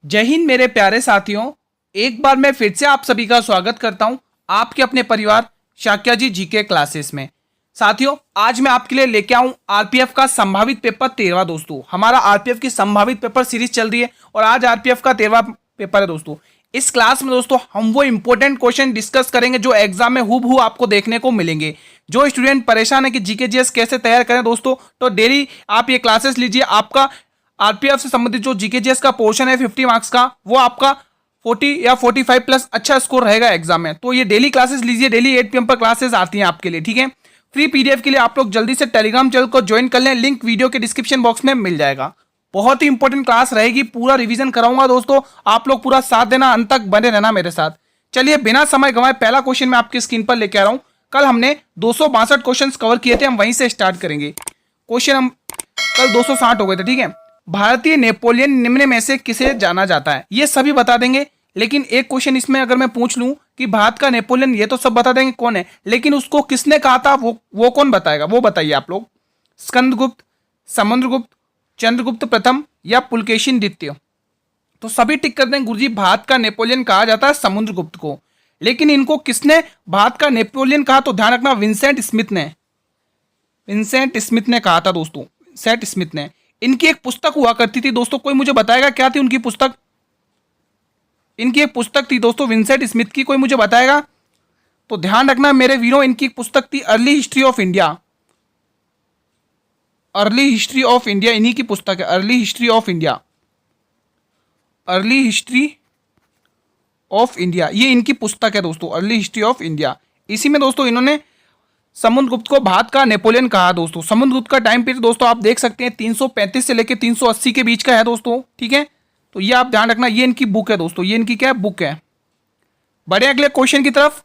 जय हिंद मेरे प्यारे साथियों। एक बार मैं फिर से आप सभी का स्वागत करता हूं आपके अपने परिवार शाक्या जी जीके क्लासेस में। साथियों, आज मैं आपके लिए लेके आऊं आरपीएफ का संभावित पेपर 13वां। दोस्तों, हमारा आरपीएफ की संभावित पेपर सीरीज चल रही है और आज आरपीएफ का 13वां पेपर है। दोस्तों, इस क्लास में दोस्तों हम वो इंपॉर्टेंट क्वेश्चन डिस्कस करेंगे जो एग्जाम में हूबहू आपको देखने को मिलेंगे। जो स्टूडेंट परेशान है कि जीके जीएस कैसे तैयार करें दोस्तों, तो डेली आप ये क्लासेस लीजिए। आपका आरपीएफ से संबंधित जो जीके जीएस का पोर्शन है 50 मार्क्स का, वो आपका 40 या 45 प्लस अच्छा स्कोर रहेगा एग्जाम में। तो ये डेली क्लासेस लीजिए, डेली 8 PM पर क्लासेस आती हैं आपके लिए, ठीक है। फ्री पीडीएफ के लिए आप लोग जल्दी से टेलीग्राम चैनल को ज्वाइन कर लें, लिंक वीडियो के डिस्क्रिप्शन बॉक्स में मिल जाएगा। बहुत ही इंपॉर्टेंट क्लास रहेगी, पूरा रिवीजन कराऊंगा दोस्तों, आप लोग पूरा साथ देना, अंत तक बने रहना मेरे साथ। चलिए बिना समय गंवाए पहला क्वेश्चन मैं आपकी स्क्रीन पर लेके आ रहा हूं। कल हमने 262 क्वेश्चन कवर किए थे, हम वहीं से स्टार्ट करेंगे। क्वेश्चन हम कल 260 हो गए थे, ठीक है। भारतीय नेपोलियन निम्न में से किसे जाना जाता है, ये सभी बता देंगे। लेकिन एक क्वेश्चन इसमें अगर मैं पूछ लूं कि भारत का नेपोलियन, ये तो सब बता देंगे कौन है, लेकिन उसको किसने कहा था वो कौन बताएगा, वो बताइए आप लोग। स्कंदगुप्त, समुद्रगुप्त, चंद्रगुप्त प्रथम या पुलकेशिन द्वितीय। तो सभी टिक कर दें। गुरुजी, भारत का नेपोलियन कहा जाता है समुद्रगुप्त को, लेकिन इनको किसने भारत का नेपोलियन कहा, तो ध्यान रखना विंसेंट स्मिथ ने कहा था दोस्तों, विंसेंट स्मिथ ने। इनकी एक पुस्तक हुआ करती थी दोस्तों, कोई मुझे बताएगा क्या थी उनकी पुस्तक। इनकी एक पुस्तक थी दोस्तों विंसेंट स्मिथ की, कोई मुझे बताएगा। तो ध्यान रखना मेरे वीरों, इनकी एक पुस्तक थी early history of India. Early history of India इन्हीं की पुस्तक है, early history of India. Early history of India ये इनकी पुस्तक है दोस्तों, अर्ली हिस्ट्री ऑफ इंडिया। इसी में दोस्तों इन्होंने समुद्रगुप्त को भारत का नेपोलियन कहा दोस्तों। समुद्रगुप्त का टाइम पीरियड दोस्तों आप देख सकते हैं 335 से लेकर 380 के बीच का है दोस्तों, ठीक है। तो ये आप ध्यान रखना, ये इनकी बुक है दोस्तों, ये इनकी क्या है, बुक है। बढ़े अगले क्वेश्चन की तरफ।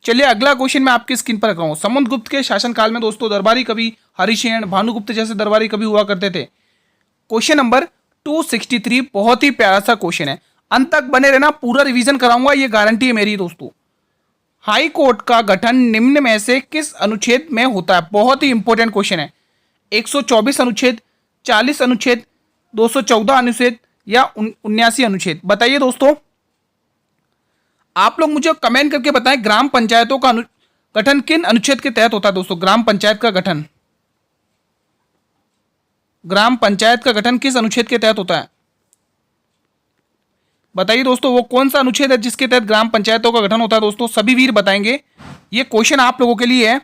चलिए अगला क्वेश्चन मैं आपकी स्क्रीन पर रख रहा हूँ। समुद्रगुप्त के शासनकाल में दोस्तों दरबारी कवि हरिशेन, भानुगुप्त जैसे दरबारी कवि हुआ करते थे। क्वेश्चन नंबर 263, बहुत ही प्यारा सा क्वेश्चन है, अंत तक बने रहना, पूरा रिवीजन कराऊंगा, ये गारंटी है मेरी दोस्तों। हाई कोर्ट का गठन निम्न में से किस अनुच्छेद में होता है। बहुत ही इंपॉर्टेंट क्वेश्चन है। 124 अनुच्छेद, 40 अनुच्छेद, 214 अनुच्छेद या 79 अनुच्छेद, बताइए दोस्तों। आप लोग मुझे कमेंट करके बताएं, ग्राम पंचायतों का गठन किन अनुच्छेद के तहत होता है दोस्तों। ग्राम पंचायत का गठन किस अनुच्छेद के तहत होता है, बताइए दोस्तों। वो कौन सा अनुच्छेद है जिसके तहत ग्राम पंचायतों का गठन होता है दोस्तों, सभी वीर बताएंगे। ये क्वेश्चन आप लोगों के लिए है,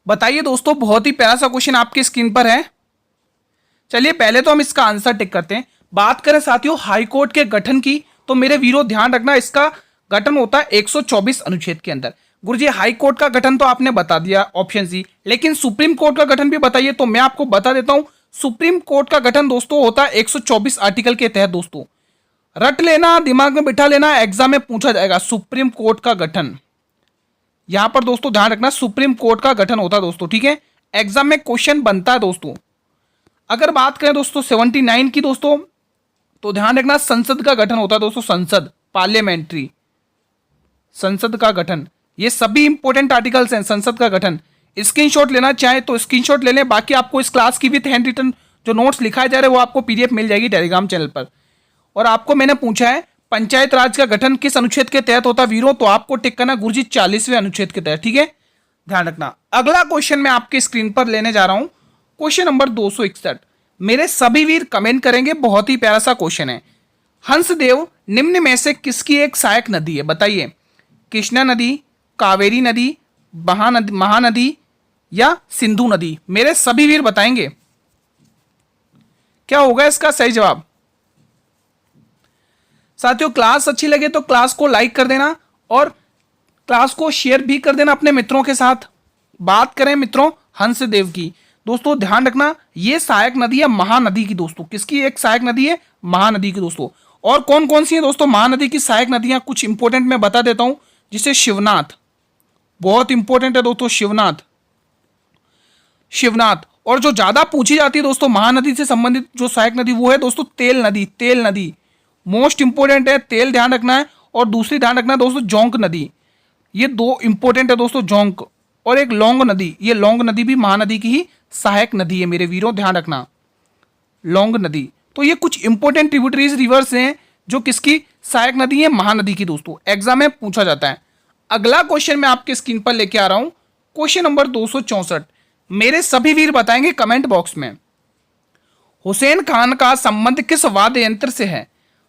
बताइए दोस्तों। बहुत ही प्यारा सा क्वेश्चन आपकी स्क्रीन पर है। चलिए पहले तो हम इसका आंसर टिक करते हैं। बात करें साथियों हाईकोर्ट के गठन की, तो मेरे वीरों ध्यान रखना, इसका गठन होता है 124 अनुच्छेद के अंदर। गुरुजी, हाई कोर्ट का गठन तो आपने बता दिया ऑप्शन सी, लेकिन सुप्रीम कोर्ट का गठन भी बताइए। तो मैं आपको बता देता हूं, सुप्रीम कोर्ट का गठन दोस्तों होता है 124 आर्टिकल के तहत दोस्तों। रट लेना, दिमाग में बिठा लेना, एग्जाम में पूछा जाएगा सुप्रीम कोर्ट का गठन। यहां पर दोस्तों ध्यान रखना, सुप्रीम कोर्ट का गठन होता है दोस्तों, ठीक है। एग्जाम में क्वेश्चन बनता है दोस्तों। अगर बात करें दोस्तों 79 की दोस्तों, तो ध्यान रखना संसद का गठन होता है दोस्तों, संसद, पार्लियामेंट्री, संसद का गठन। ये सभी इंपॉर्टेंट आर्टिकल्स हैं, संसद का गठन। स्क्रीनशॉट लेना चाहे तो स्क्रीनशॉट ले लें, बाकी आपको इस क्लास की विद हैंड रिटन जो नोट्स लिखाए जा रहे हैं वो आपको पीडीएफ मिल जाएगी टेलीग्राम चैनल पर। और आपको मैंने पूछा है पंचायत राज का गठन किस अनुच्छेद के तहत होता है वीरों, तो आपको टिक करना गुरुजी 40वें अनुच्छेद के तहत, ठीक है, ध्यान रखना। अगला क्वेश्चन मैं आपकी स्क्रीन पर लेने जा रहा हूं, क्वेश्चन नंबर 261। मेरे सभी वीर कमेंट करेंगे, बहुत ही प्यारा सा क्वेश्चन है। हंसदेव निम्न में से किसकी एक सहायक नदी है, बताइए। कृष्णा नदी, कावेरी नदी, महानदी या सिंधु नदी। मेरे सभी वीर बताएंगे क्या होगा इसका सही जवाब। साथियों क्लास अच्छी लगे तो क्लास को लाइक कर देना और क्लास को शेयर भी कर देना अपने मित्रों के साथ। बात करें मित्रों हंसदेव की, दोस्तों ध्यान रखना ये सहायक नदी है महानदी की दोस्तों। किसकी एक सहायक नदी है, महानदी की दोस्तों। और कौन कौन सी है दोस्तों महानदी की सहायक नदियां, कुछ इंपॉर्टेंट मैं बता देता हूं, जिसे शिवनाथ, बहुत इंपॉर्टेंट है दोस्तों, शिवनाथ। और जो ज्यादा पूछी जाती है दोस्तों महानदी से संबंधित जो सहायक नदी, वो है दोस्तों तेल नदी, मोस्ट इंपॉर्टेंट है, तेल ध्यान रखना है। और दूसरी ध्यान रखना है दोस्तों जोंक नदी, ये दो इंपॉर्टेंट है दोस्तों, जोंक। और एक लौंग नदी, ये लौंग नदी भी महानदी की ही सहायक नदी है मेरे वीरों, ध्यान रखना, लौंग नदी। तो ये कुछ इंपॉर्टेंट ट्रिब्यूटरीज रिवर्स हैं जो किसकी, सहायक नदी है महानदी की दोस्तों, एग्जाम में पूछा जाता है। अगला क्वेश्चन मैं आपके स्क्रीन पर लेके आ रहा हूं, क्वेश्चन नंबर 264। मेरे सभी वीर बताएंगे कमेंट बॉक्स में, हुसैन खान का संबंध किस वाद्य यंत्र से है,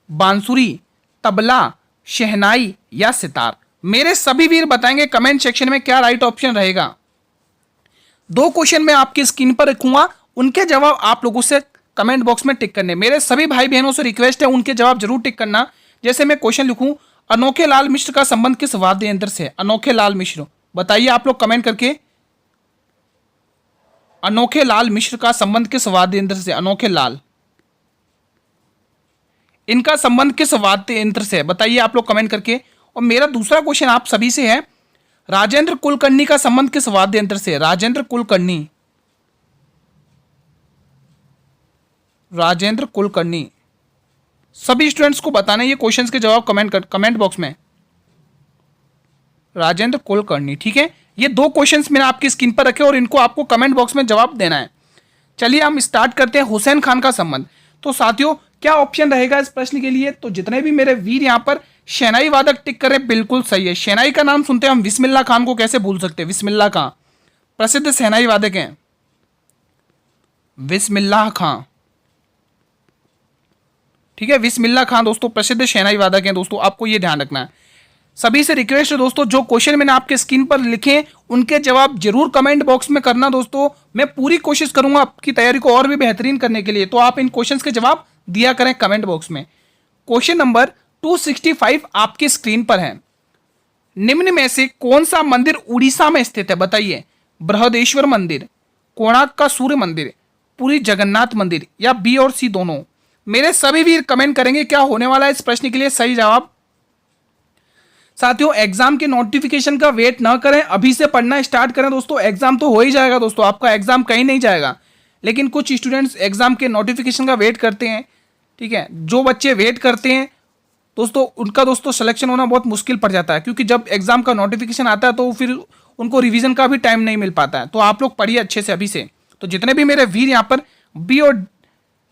बांसुरी, तबला, शहनाई या सितार। मेरे सभी वीर बताएंगे कमेंट सेक्शन में क्या राइट ऑप्शन रहेगा। दो क्वेश्चन मैं आपकी स्क्रीन पर रखूंगा, उनके जवाब आप लोगों से कमेंट बॉक्स में टिक करने। मेरे सभी भाई बहनों से रिक्वेस्ट है उनके जवाब जरूर टिक करना। जैसे मैं क्वेश्चन लिखूं, अनोखे लाल मिश्र का संबंध किस वाद्य यंत्र से है, अनोखे लाल मिश्र, बताइए आप लोग कमेंट करके, अनोखे लाल मिश्र का संबंध किस वाद्य यंत्र से, अनोखे लाल, इनका संबंध किस वाद्य यंत्र से है, बताइए आप लोग कमेंट करके। और मेरा दूसरा क्वेश्चन आप सभी से है, राजेंद्र कुलकर्णी का संबंध किस वाद्य यंत्र से है, राजेंद्र कुलकर्णी, राजेंद्र कुलकर्णी। सभी स्टूडेंट्स को बताना ये क्वेश्चंस के जवाब कमेंट बॉक्स में, राजेंद्र कुलकर्णी, ठीक है। ये दो क्वेश्चंस मैंने आपकी स्क्रीन पर रखे और इनको आपको कमेंट बॉक्स में जवाब देना है। चलिए हम स्टार्ट करते हैं, हुसैन खान का संबंध। तो साथियों क्या ऑप्शन रहेगा इस प्रश्न के लिए, तो जितने भी मेरे वीर यहाँ पर शहनाई वादक टिक कर रहे बिल्कुल सही है। शहनाई का नाम सुनते हैं हम, बिस्मिल्लाह खान को कैसे भूल सकते हैं, बिस्मिल्लाह खां प्रसिद्ध शहनाई वादक हैं, बिस्मिल्लाह खां, ठीक है, बिस्मिल्लाह खान दोस्तों प्रसिद्ध शहनाई वादक हैं दोस्तों, आपको ये ध्यान रखना है। सभी से रिक्वेस्ट है दोस्तों, जो क्वेश्चन मैंने आपके स्क्रीन पर लिखे उनके जवाब जरूर कमेंट बॉक्स में करना दोस्तों। मैं पूरी कोशिश करूंगा आपकी तैयारी को और भी बेहतरीन करने के लिए, तो आप इन क्वेश्चंस के जवाब दिया करें कमेंट बॉक्स में। क्वेश्चन नंबर 265 आपकी स्क्रीन पर है, निम्न में से कौन सा मंदिर उड़ीसा में स्थित है, बताइए, बृहदेश्वर मंदिर, कोणार्क का सूर्य मंदिर, पुरी जगन्नाथ मंदिर या बी और सी दोनों। मेरे सभी वीर कमेंट करेंगे क्या होने वाला है इस प्रश्न के लिए सही जवाब। साथियों एग्जाम के नोटिफिकेशन का वेट ना करें, अभी से पढ़ना स्टार्ट करें दोस्तों। एग्जाम तो हो ही जाएगा दोस्तों, आपका एग्जाम कहीं नहीं जाएगा, लेकिन कुछ स्टूडेंट्स एग्जाम के नोटिफिकेशन का वेट करते हैं, ठीक है। जो बच्चे वेट करते हैं दोस्तों उनका दोस्तों सिलेक्शन होना बहुत मुश्किल पड़ जाता है, क्योंकि जब एग्जाम का नोटिफिकेशन आता है तो फिर उनको रिवीजन का भी टाइम नहीं मिल पाता है। तो आप लोग पढ़िए अच्छे से अभी से। तो जितने भी मेरे वीर यहाँ पर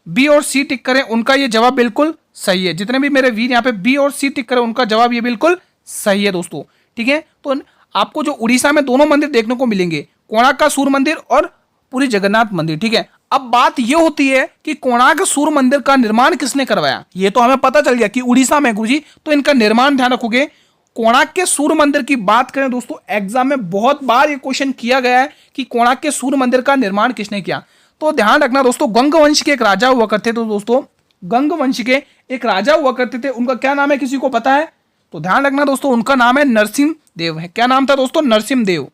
बी और सी टिक करें उनका ये जवाब बिल्कुल सही है। जितने भी मेरे वीर यहाँ पे बी और सी टिक करें उनका जवाब ये बिल्कुल सही है दोस्तों, ठीक है। तो आपको जो उड़ीसा में दोनों मंदिर देखने को मिलेंगे, कोणार्क का सूर्य मंदिर और पुरी जगन्नाथ मंदिर, ठीक है। अब बात यह होती है कि कोणार्क सूर्य मंदिर का निर्माण किसने करवाया, ये तो हमें पता चल गया कि उड़ीसा में गुरुजी, तो इनका निर्माण ध्यान रखोगे। कोणार्क के सूर्य मंदिर की बात करें दोस्तों, एग्जाम में बहुत बार ये क्वेश्चन किया गया है कि कोणार्क के सूर्य मंदिर का निर्माण किसने किया। तो ध्यान रखना दोस्तों, गंग वंश के एक राजा हुआ करते थे, तो दोस्तों गंग वंश के एक राजा हुआ करते थे, उनका क्या नाम है किसी को पता है, तो ध्यान रखना दोस्तों उनका नाम है नरसिम्ह देव है। क्या नाम था दोस्तों, नरसिम्ह देव।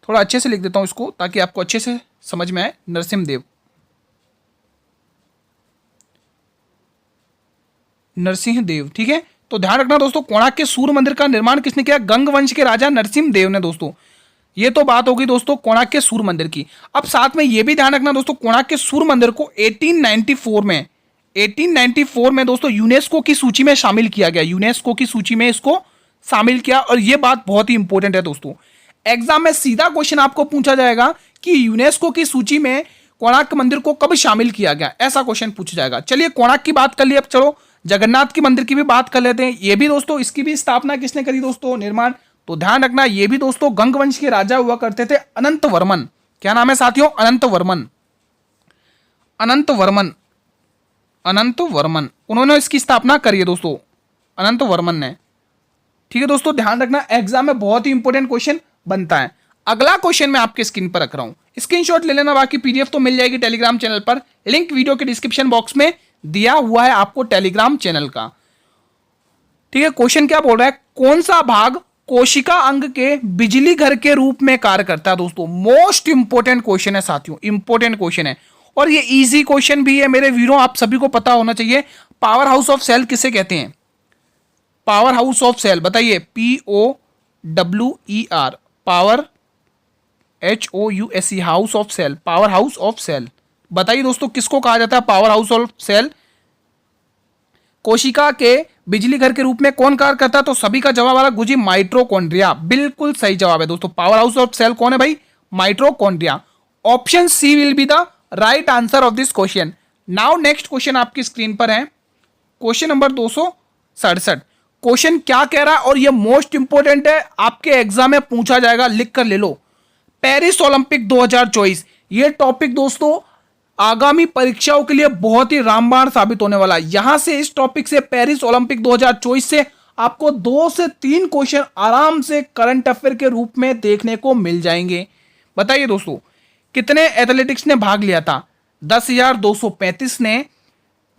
थोड़ा अच्छे से लिख देता हूं इसको ताकि आपको अच्छे से समझ में आए, नरसिम्ह देव, नरसिंह देव, ठीक है। तो ध्यान रखना दोस्तों कोणार्क के सूर्य मंदिर का निर्माण किसने किया, गंग वंश के राजा नरसिम्ह देव ने दोस्तों। ये तो बात होगी दोस्तों कोणार्क के सूर्य मंदिर की। अब साथ में ये भी ध्यान रखना दोस्तों, कोणार्क के सूर्य मंदिर को 1894 में दोस्तों यूनेस्को की सूची में शामिल किया गया, यूनेस्को की सूची में इसको शामिल किया। और ये बात बहुत ही इंपॉर्टेंट है दोस्तों, एग्जाम में सीधा क्वेश्चन आपको पूछा जाएगा कि यूनेस्को की सूची में कोणार्क मंदिर को कब शामिल किया गया, ऐसा क्वेश्चन पूछा जाएगा। चलिए कोणार्क की बात कर ली, अब चलो जगन्नाथ की मंदिर की भी बात कर लेते हैं। ये भी दोस्तों, इसकी भी स्थापना किसने करी दोस्तों, निर्माण, तो ध्यान रखना ये भी दोस्तों गंग वंश के राजा हुआ करते थे, अनंत वर्मन। क्या नाम है साथियों, अनंत वर्मन, अनंत वर्मन, अनंत वर्मन, उन्होंने इसकी स्थापना करी है दोस्तों, अनंत वर्मन ने, ठीक है दोस्तों। ध्यान रखना एग्जाम में बहुत ही इंपॉर्टेंट क्वेश्चन बनता है। अगला क्वेश्चन मैं आपके स्क्रीन पर रख रहा हूं, स्क्रीनशॉट ले लेना, बाकी पीडीएफ तो मिल जाएगी टेलीग्राम चैनल पर, लिंक वीडियो के डिस्क्रिप्शन बॉक्स में दिया हुआ है आपको टेलीग्राम चैनल का, ठीक है। क्वेश्चन क्या बोल रहा है, कौन सा भाग कोशिका अंग के बिजली घर के रूप में कार्य करता है दोस्तों। मोस्ट इंपोर्टेंट क्वेश्चन है साथियों, इंपोर्टेंट क्वेश्चन है और ये इजी क्वेश्चन भी है मेरे वीरों, आप सभी को पता होना चाहिए। पावर हाउस ऑफ सेल किसे कहते हैं, पावर हाउस ऑफ सेल, बताइए, POWER, power HOUSE, house of cell, powerhouse of cell, बताइए दोस्तों किसको कहा जाता है पावर हाउस ऑफ सेल। कोशिका के बिजली घर के रूप में कौन कार्य करता है, तो सभी का जवाब आ रहा गुजी, माइटोकॉन्ड्रिया, बिल्कुल सही जवाब है दोस्तों। पावर हाउस ऑफ सेल कौन है भाई, mitochondria. Option C will be the right answer of this question. Now next question आपकी स्क्रीन पर है क्वेश्चन नंबर 267। क्वेश्चन क्या कह रहा है और ये मोस्ट इंपोर्टेंट है, आपके एग्जाम में पूछा जाएगा, लिख कर ले लो। पेरिस ओलंपिक 2024 ये टॉपिक दोस्तों आगामी परीक्षाओं के लिए बहुत ही रामबाण साबित होने वाला है। यहां से इस टॉपिक से पेरिस ओलंपिक 2024 से आपको 2 से 3 क्वेश्चन आराम से करंट अफेयर के रूप में देखने को मिल जाएंगे। बताइए दोस्तों, कितने एथलेटिक्स ने भाग लिया था? 10,235 ने,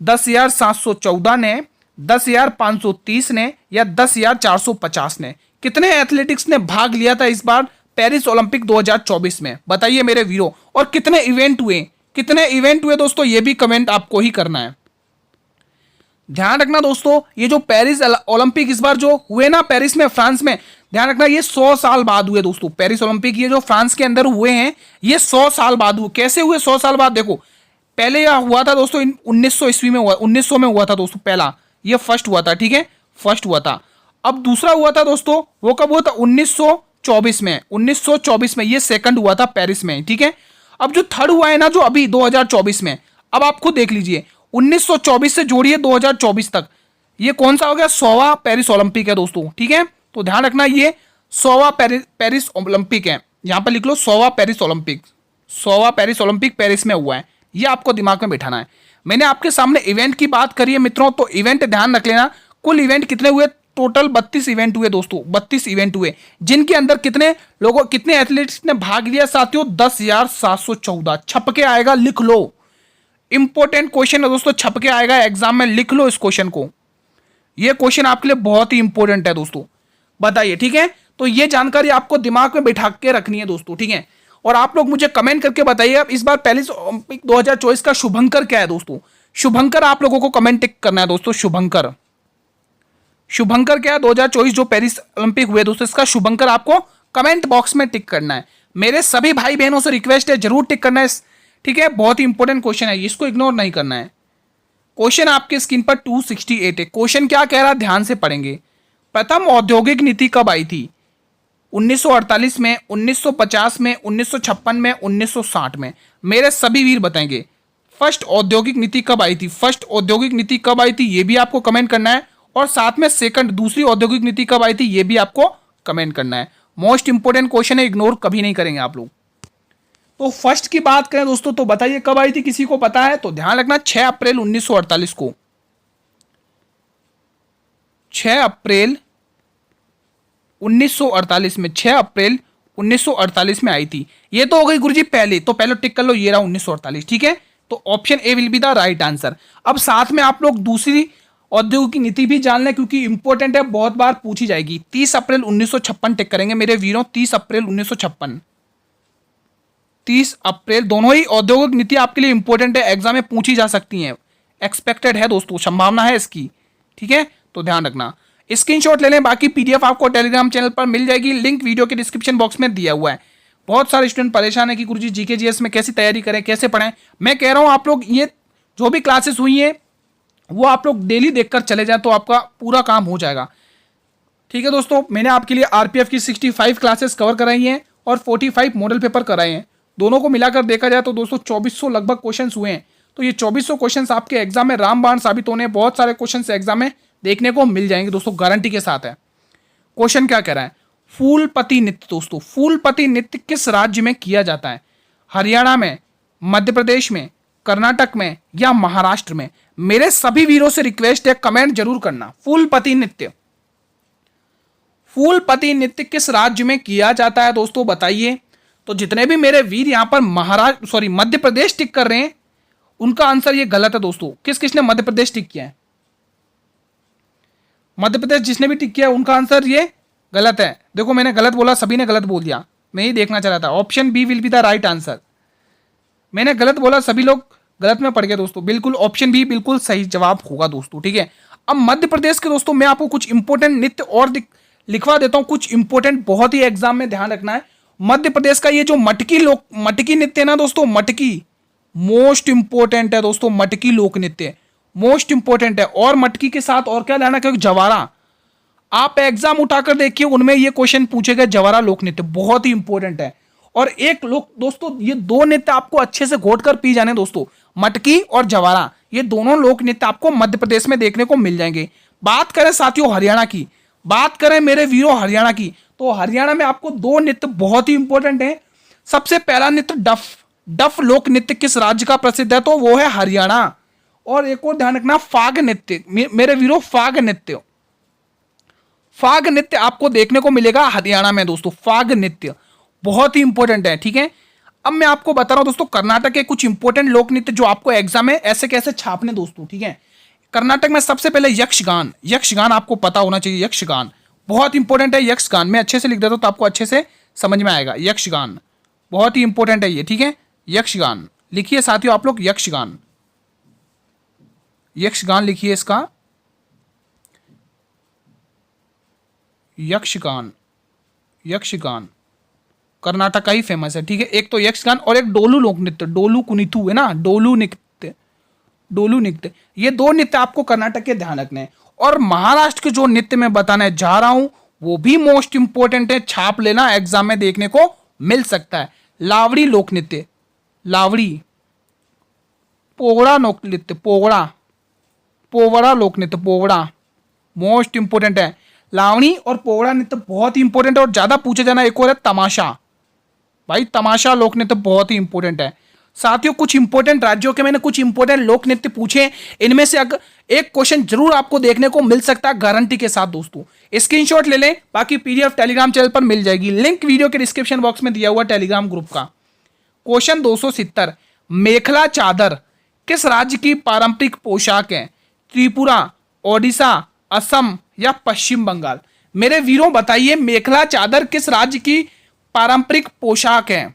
10,714 ने, 10,530 ने या 10,450 ने? कितने एथलेटिक्स ने भाग लिया था इस बार पेरिस ओलंपिक 2024 में? बताइए मेरे वीरों। और कितने इवेंट हुए? कितने इवेंट हुए दोस्तों, ये भी कमेंट आपको ही करना है। ध्यान रखना दोस्तों, ये जो पेरिस ओलंपिक इस बार जो हुए ना पेरिस में, फ्रांस में, ध्यान रखना ये 100 साल बाद हुए दोस्तों। पेरिस ओलंपिक ये जो फ्रांस के अंदर हुए हैं ये 100 साल बाद हुए। कैसे हुए 100 साल बाद? देखो, पहले यह हुआ था दोस्तों 1900 ईस्वी में हुआ, 1900 में हुआ था दोस्तों, पहला ये फर्स्ट हुआ था, ठीक है, फर्स्ट हुआ था। अब दूसरा हुआ था दोस्तों, वो कब हुआ था? 1924 में, 1924 में ये सेकंड हुआ था पेरिस में, ठीक है। अब जो थर्ड हुआ है ना, जो अभी 2024 में, अब आप खुद देख लीजिए, 1924 से जोड़िए 2024 तक, ये कौन सा हो गया? 100वां पेरिस ओलंपिक है दोस्तों, ठीक है। तो ध्यान रखना ये 100वां पेरिस ओलंपिक है, यहां पर लिख लो 100वां पेरिस ओलंपिक, 100वां पेरिस ओलंपिक पेरिस में हुआ है, ये आपको दिमाग में बैठाना है। मैंने आपके सामने इवेंट की बात करी है मित्रों, तो इवेंट ध्यान रख लेना। कुल इवेंट कितने हुए? टोटल 32 इवेंट हुए दोस्तों, 32 इवेंट हुए, जिनके अंदर कितने लोगों, कितने एथलीट्स ने भाग लिया साथियों? 10,714। छप के आएगा, लिख लो। इंपॉर्टेंट क्वेश्चन है दोस्तों, छप के आएगा एग्जाम में, लिख लो इस क्वेश्चन को। यह क्वेश्चन आपके लिए बहुत ही इंपॉर्टेंट है दोस्तों। बताइए, ठीक है। तो ये जानकारी आपको दिमाग में बैठा के रखनी है दोस्तों, ठीक है। और आप लोग मुझे कमेंट करके बताइए अब इस बार पेरिस ओलंपिक 2024 का शुभंकर क्या है दोस्तों। शुभंकर आप लोगों को कमेंट टिक करना है दोस्तों। शुभंकर, शुभंकर क्या है 2024 जो पेरिस ओलंपिक हुए दोस्तों, इसका शुभंकर आपको कमेंट बॉक्स में टिक करना है। मेरे सभी भाई बहनों से रिक्वेस्ट है, जरूर टिक करना है, ठीक है। बहुत ही इंपॉर्टेंट क्वेश्चन है, इसको इग्नोर नहीं करना है। क्वेश्चन आपके स्क्रीन पर 268 है। क्वेश्चन क्या कह रहा है, ध्यान से पढ़ेंगे। प्रथम औद्योगिक नीति कब आई थी? 1948 में, 1950 में, 1956 में, 1960 में? मेरे सभी वीर बताएंगे फर्स्ट औद्योगिक नीति कब आई थी। फर्स्ट औद्योगिक नीति कब आई थी ये भी आपको कमेंट करना है, और साथ में सेकंड दूसरी औद्योगिक नीति कब आई थी ये भी आपको कमेंट करना है। मोस्ट इंपोर्टेंट क्वेश्चन है, इग्नोर कभी नहीं करेंगे आप लोग। तो फर्स्ट की बात करें दोस्तों, तो बताइए कब आई थी, किसी को पता है? तो ध्यान रखना 6 अप्रैल 1948 को, 6 अप्रैल 1948 में, 6 अप्रैल 1948 में आई थी। ये तो हो गई गुरुजी पहले, तो पहले टिक कर लो, ये रहा 1948, ठीक है। तो option A will be the right answer. अब साथ में आप लोग दूसरी औद्योगिक नीति भी जान लें, क्योंकि इंपॉर्टेंट है, बहुत बार पूछी जाएगी। 30 अप्रैल 1956 टिक करेंगे मेरे वीरों, 30 अप्रैल 1956, 30 अप्रैल। दोनों ही औद्योगिक नीति आपके लिए इंपॉर्टेंट है, एग्जाम में पूछी जा सकती हैं, एक्सपेक्टेड है दोस्तों, संभावना है इसकी, ठीक है। तो ध्यान रखना, स्क्रीनशॉट ले लें। बाकी पीडीएफ आपको टेलीग्राम चैनल पर मिल जाएगी, लिंक वीडियो के डिस्क्रिप्शन बॉक्स में दिया हुआ है। बहुत सारे स्टूडेंट परेशान है कि गुरुजी जीके जीएस में कैसी तैयारी करें, कैसे पढ़ें। मैं कह रहा हूं आप लोग ये जो भी क्लासेस हुई हैं वो आप लोग डेली देखकर चले जाएं, तो आपका पूरा काम हो जाएगा, ठीक है दोस्तों। मैंने आपके लिए आरपीएफ की 65 क्लासेस कवर कराई हैं और 45 मॉडल पेपर कराए हैं। दोनों को मिलाकर देखा जाए तो दोस्तों 2400 लगभग क्वेश्चन हुए हैं। तो ये 2400 क्वेश्चन आपके एग्जाम में रामबाण साबित होने, बहुत सारे क्वेश्चन एग्जाम में देखने को मिल जाएंगे दोस्तों, गारंटी के साथ है। क्वेश्चन क्या कह रहा है, फूलपति नृत्य दोस्तों, फूलपति नृत्य किस राज्य में किया जाता है? हरियाणा में, मध्य प्रदेश में, कर्नाटक में या महाराष्ट्र में? मेरे सभी वीरों से रिक्वेस्ट है, कमेंट जरूर करना। फूलपति नृत्य, फूलपति नृत्य किस राज्य में किया जाता है दोस्तों, बताइए। तो जितने भी मेरे वीर यहां पर मध्य प्रदेश टिक कर रहे हैं, उनका आंसर ये गलत है दोस्तों। किस किसने मध्य प्रदेश टिक किया है? मध्य प्रदेश जिसने भी टिक किया उनका आंसर ये गलत है। देखो मैंने गलत बोला, सभी ने गलत बोल दिया, मैं ही देखना चाह रहा था। Option B will be the right answer. मैंने गलत बोला, सभी लोग गलत में पड़ गए दोस्तों। बिल्कुल ऑप्शन बी बिल्कुल सही जवाब होगा दोस्तों, ठीक है। अब मध्य प्रदेश के दोस्तों मैं आपको कुछ इंपॉर्टेंट नृत्य और लिखवा देता हूं, कुछ इंपॉर्टेंट, बहुत ही एग्जाम में ध्यान रखना है। मध्य प्रदेश का ये जो मटकी नृत्य है ना दोस्तों, मटकी मोस्ट इंपॉर्टेंट है दोस्तों, मटकी लोक नृत्य मोस्ट इंपॉर्टेंट है। और मटकी के साथ और क्या लाना, क्योंकि जवारा, आप एग्जाम उठाकर देखिए उनमें ये क्वेश्चन पूछे गए, जवारा लोक नृत्य बहुत ही इंपॉर्टेंट है। और एक लोग दोस्तों ये दो नृत्य आपको अच्छे से घोट कर पी जाने दोस्तों, मटकी और जवारा, ये दोनों लोक नृत्य आपको मध्य प्रदेश में देखने को मिल जाएंगे। बात करें साथियों हरियाणा की, बात करें मेरे वीरों हरियाणा की, तो हरियाणा में आपको दो नृत्य बहुत ही इंपॉर्टेंट है। सबसे पहला नृत्य डफ, डफ लोक नृत्य किस राज्य का प्रसिद्ध है, तो वो है हरियाणा। और एक और ध्यान रखना, फाग नृत्य मेरे वीरों, फाग नृत्य, फाग नृत्य आपको देखने को मिलेगा हरियाणा में दोस्तों, फाग नृत्य बहुत ही इंपॉर्टेंट है। ठीक है, अब मैं आपको बता रहा हूं दोस्तों कर्नाटक के कुछ इंपॉर्टेंट लोक नृत्य जो आपको एग्जाम में ऐसे कैसे छापने दोस्तों। ठीक है, कर्नाटक में सबसे पहले यक्षगान, यक्षगान आपको पता होना चाहिए, यक्षगान बहुत इंपॉर्टेंट है। यक्षगान मैं अच्छे से लिख देता हूं तो आपको अच्छे से समझ में आएगा। यक्षगान बहुत ही इंपॉर्टेंट है ये। ठीक है, यक्षगान लिखिए साथियों आप लोग, यक्षगान, यक्षगान लिखिए इसका, यक्षगान, यक्षगान कर्नाटक का ही फेमस है। ठीक है, एक तो यक्षगान और एक डोलू लोक नृत्य, डोलू कुनीतू है ना, डोलू नृत्य, डोलू नृत्य, ये दो नृत्य आपको कर्नाटक के ध्यान रखने हैं। और महाराष्ट्र के जो नृत्य मैं बताने जा रहा हूं वो भी मोस्ट इंपोर्टेंट है, छाप लेना, एग्जाम में देखने को मिल सकता है। लावड़ी लोक नृत्य, लावड़ी, पोगड़ा लोक नृत्य, पोगड़ा, पोवड़ा लोक नृत्य, पोवड़ा मोस्ट इंपोर्टेंट है। लावणी और पोगड़ा नृत्य बहुत ही इंपॉर्टेंट है। और ज्यादा पूछे जाना एक और है तमाशा, भाई तमाशा लोक नृत्य बहुत ही इंपॉर्टेंट है। साथियों कुछ इंपॉर्टेंट राज्यों के मैंने कुछ इंपॉर्टेंट लोक नृत्य पूछे, इनमें से अगर एक क्वेश्चन जरूर आपको देखने को मिल सकता है गारंटी के साथ दोस्तों। स्क्रीनशॉट ले लें, बाकी पीडीएफ टेलीग्राम चैनल पर मिल जाएगी, लिंक वीडियो के डिस्क्रिप्शन बॉक्स में दिया हुआ टेलीग्राम ग्रुप का। क्वेश्चन 270, मेखला चादर किस राज्य की पारंपरिक पोशाक है, त्रिपुरा, ओडिशा, असम या पश्चिम बंगाल। मेरे वीरों बताइए मेखला चादर किस राज्य की पारंपरिक पोशाक है,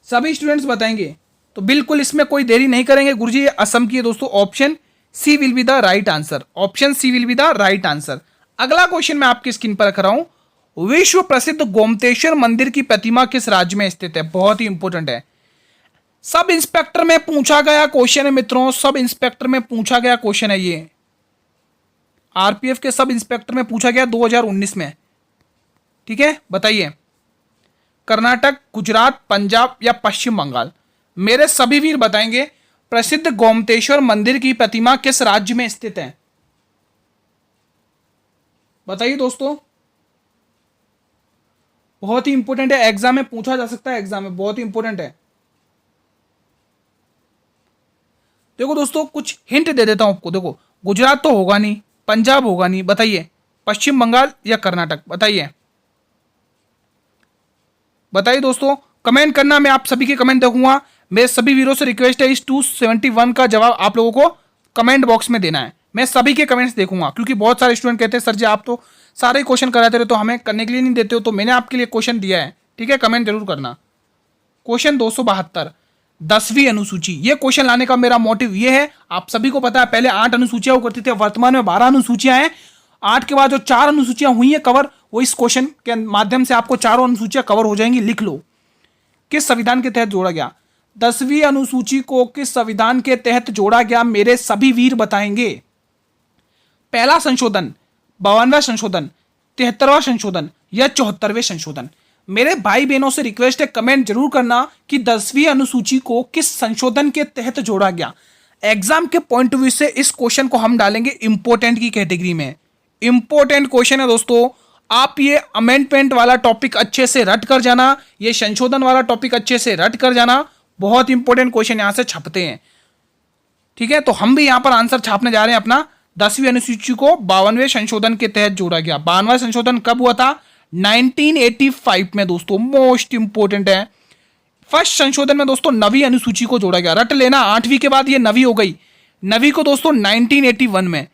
सभी स्टूडेंट्स बताएंगे। तो बिल्कुल इसमें कोई देरी नहीं करेंगे गुरुजी, ये असम की है दोस्तों, option C will be the right answer, option C will be the right answer. अगला क्वेश्चन मैं आपकी स्क्रीन पर रख रहा हूं, विश्व प्रसिद्ध गोमतेश्वर मंदिर की प्रतिमा किस राज्य में स्थित है, बहुत ही इंपॉर्टेंट है। सब इंस्पेक्टर में पूछा गया क्वेश्चन है मित्रों, सब इंस्पेक्टर में पूछा गया क्वेश्चन है ये, आरपीएफ के सब इंस्पेक्टर में पूछा गया 2019 में। ठीक है, बताइए कर्नाटक, गुजरात, पंजाब या पश्चिम बंगाल। मेरे सभी वीर बताएंगे प्रसिद्ध गोमतेश्वर मंदिर की प्रतिमा किस राज्य में स्थित है, बताइए दोस्तों, बहुत ही इंपॉर्टेंट है, एग्जाम में पूछा जा सकता है, एग्जाम में बहुत ही इंपॉर्टेंट है। देखो दोस्तों कुछ हिंट दे देता हूं आपको, देखो गुजरात तो होगा नहीं, पंजाब होगा नहीं, बताइए पश्चिम बंगाल या कर्नाटक, बताइए बताइए दोस्तों, कमेंट करना, मैं आप सभी के कमेंट देखूंगा। मेरे सभी वीरों से रिक्वेस्ट है इस 271 का जवाब आप लोगों को कमेंट बॉक्स में देना है, मैं सभी के कमेंट्स देखूंगा, क्योंकि बहुत सारे स्टूडेंट कहते हैं सर जी आप तो सारे क्वेश्चन कराते रहे तो हमें करने के लिए नहीं देते हो, तो मैंने आपके लिए क्वेश्चन दिया है। ठीक है, कमेंट जरूर करना। क्वेश्चन 272, 10वीं अनुसूची, ये क्वेश्चन लाने का मेरा मोटिव ये है, आप सभी को पता है पहले 8 अनुसूचियां करती थी, वर्तमान में 12 अनुसूचियां हैं। 8 के बाद जो 4 अनुसूचियां हुई है कवर, वो इस क्वेश्चन के माध्यम से आपको चारों अनुसूचियां कवर हो जाएंगी। लिख लो, किस संविधान के तहत जोड़ा गया, 10वीं अनुसूची को किस संविधान के तहत जोड़ा गया, मेरे सभी वीर बताएंगे। पहला संशोधन, 52वां संशोधन, 73वां संशोधन या 74वें संशोधन। मेरे भाई बहनों से रिक्वेस्ट है कमेंट जरूर करना कि 10वीं अनुसूची को किस संशोधन के तहत जोड़ा गया। एग्जाम के पॉइंट ऑफ व्यू से इस क्वेश्चन को हम डालेंगे इंपोर्टेंट की कैटेगरी में। इंपोर्टेंट क्वेश्चन है दोस्तों, आप ये अमेंडमेंट वाला टॉपिक अच्छे से रट कर जाना, ये संशोधन वाला टॉपिक अच्छे से रट कर जाना, बहुत इंपॉर्टेंट क्वेश्चन यहां से छपते हैं। ठीक है, तो हम भी यहां पर आंसर छापने जा रहे हैं अपना। 10वीं अनुसूची को 52वें संशोधन के तहत जोड़ा गया। 52वां संशोधन कब हुआ था, 1985 में दोस्तों, मोस्ट इंपोर्टेंट है। फर्स्ट संशोधन में दोस्तों 9वीं अनुसूची को जोड़ा गया, रट लेना, 8वीं के बाद ये 9वीं हो गई। 9वीं को दोस्तों 1981 में,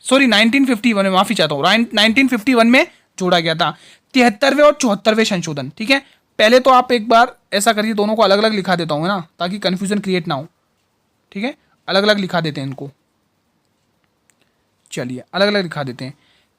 सॉरी 1951 में, माफी चाहता हूं, 1951 में जोड़ा गया था। 73वें और 74वें संशोधन। ठीक है, पहले तो आप एक बार ऐसा करिए, दोनों को अलग अलग लिखा देता हूं ना, ताकि कंफ्यूजन क्रिएट ना हो। ठीक है, अलग अलग लिखा देते हैं इनको, चलिए अलग अलग लिखा देते हैं।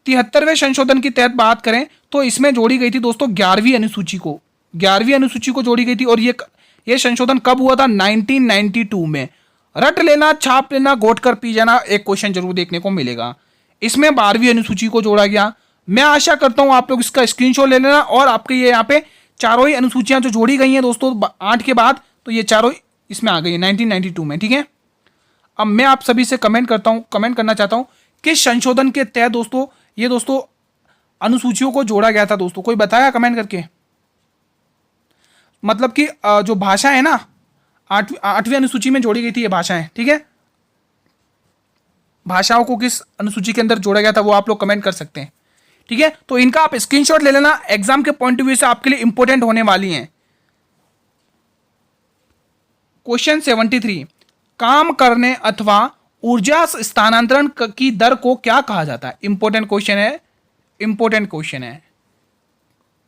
73वें संशोधन की तहत बात करें तो इसमें जोड़ी गई थी दोस्तों 11वीं अनुसूची को, 11वीं अनुसूची को जोड़ी गई थी। और ये संशोधन कब हुआ था, 1992 में। रट लेना, छाप लेना, गोट कर पी जाना, एक क्वेश्चन जरूर देखने को मिलेगा। इसमें 12वीं अनुसूची को जोड़ा गया। मैं आशा करता हूं आप लोग इसका स्क्रीनशॉट ले लेना और आपके ये यहाँ पे चारों ही अनुसूचियां जो जोड़ी गई हैं दोस्तों 8 के बाद, तो ये चारों इसमें आ गई है 1992 में। ठीक है, अब मैं आप सभी से कमेंट करना चाहता हूं किस संशोधन के तहत दोस्तों ये दोस्तों अनुसूचियों को जोड़ा गया था दोस्तों, कोई बताया कमेंट करके। मतलब कि जो भाषा है ना, आठवीं अनुसूची में जोड़ी गई थी ये भाषाएं। ठीक है, भाषाओं को किस अनुसूची के अंदर जोड़ा गया था वो आप लोग कमेंट कर सकते हैं। ठीक है, तो इनका आप स्क्रीनशॉट ले लेना, एग्जाम के पॉइंट ऑफ व्यू से आपके लिए इंपॉर्टेंट होने वाली हैं। क्वेश्चन 73, काम करने अथवा ऊर्जा स्थानांतरण की दर को क्या कहा जाता है? इंपॉर्टेंट क्वेश्चन है,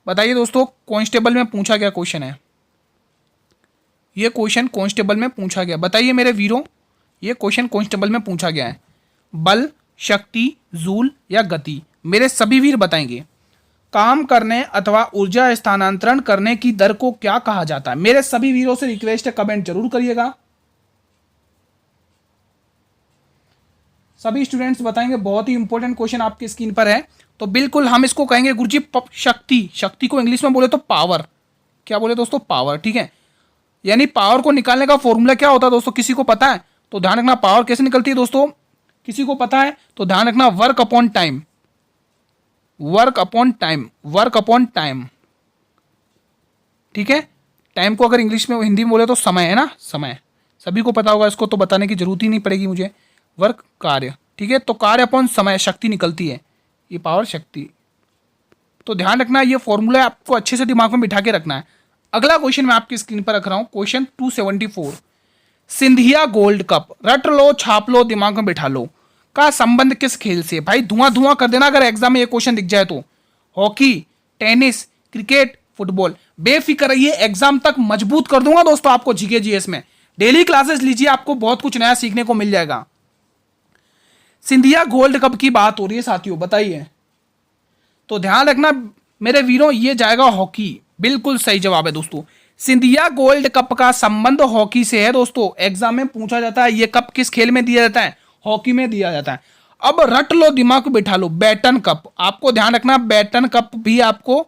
बताइए दोस्तों। कांस्टेबल में पूछा गया क्वेश्चन है ये, क्वेश्चन कांस्टेबल में पूछा गया, बताइए मेरे वीरों, ये क्वेश्चन कांस्टेबल में पूछा गया है। बल, शक्ति, जूल या गति, मेरे सभी वीर बताएंगे। काम करने अथवा ऊर्जा स्थानांतरण करने की दर को क्या कहा जाता है? मेरे सभी वीरों से रिक्वेस्ट है, कमेंट जरूर करिएगा। सभी स्टूडेंट्स बताएंगे, बहुत ही इंपॉर्टेंट क्वेश्चन आपकी स्क्रीन पर है। तो बिल्कुल हम इसको कहेंगे गुरुजी शक्ति को इंग्लिश में बोले तो पावर। क्या बोले दोस्तों? पावर। ठीक है, यानी पावर को निकालने का फॉर्मूला क्या होता है दोस्तों, किसी को पता है तो ध्यान रखना। पावर कैसे निकलती है दोस्तों, किसी को पता है तो ध्यान रखना, वर्क अपॉन टाइम। ठीक है, टाइम को अगर इंग्लिश में हिंदी में बोले तो समय है ना, समय। सभी को पता होगा, इसको तो बताने की जरूरत ही नहीं पड़ेगी मुझे। वर्क कार्य, ठीक है, तो कार्य अपॉन समय, शक्ति निकलती है, ये पावर शक्ति। तो ध्यान रखना, ये फॉर्मूला आपको अच्छे से दिमाग में बिठा के रखना है। अगला क्वेश्चन मैं आपकी स्क्रीन पर रख रहा हूं, क्वेश्चन 274, सिंधिया गोल्ड कप, रट लो, छाप लो, दिमाग में बिठा लो, का संबंध किस खेल से? भाई धुआं कर देना अगर एग्जाम में ये क्वेश्चन दिख जाए तो। Hockey, tennis, cricket, football. बेफिक्र रहिए, एग्जाम तक मजबूत कर दूंगा दोस्तों आपको जीके जीएस में। डेली क्लासेस लीजिए, आपको बहुत कुछ नया सीखने को मिल जाएगा। सिंधिया गोल्ड कप की बात हो रही है साथियों, बताइए। तो ध्यान रखना मेरे वीरों, ये जाएगा हॉकी, बिल्कुल सही जवाब है दोस्तों। सिंधिया गोल्ड कप का संबंध हॉकी से है दोस्तों, एग्जाम में पूछा जाता है। ये कप किस खेल में दिया जाता है? हॉकी में दिया जाता है। अब रट लो, दिमाग को बिठा लो, बैटन कप। आपको ध्यान रखना, बैटन कप भी आपको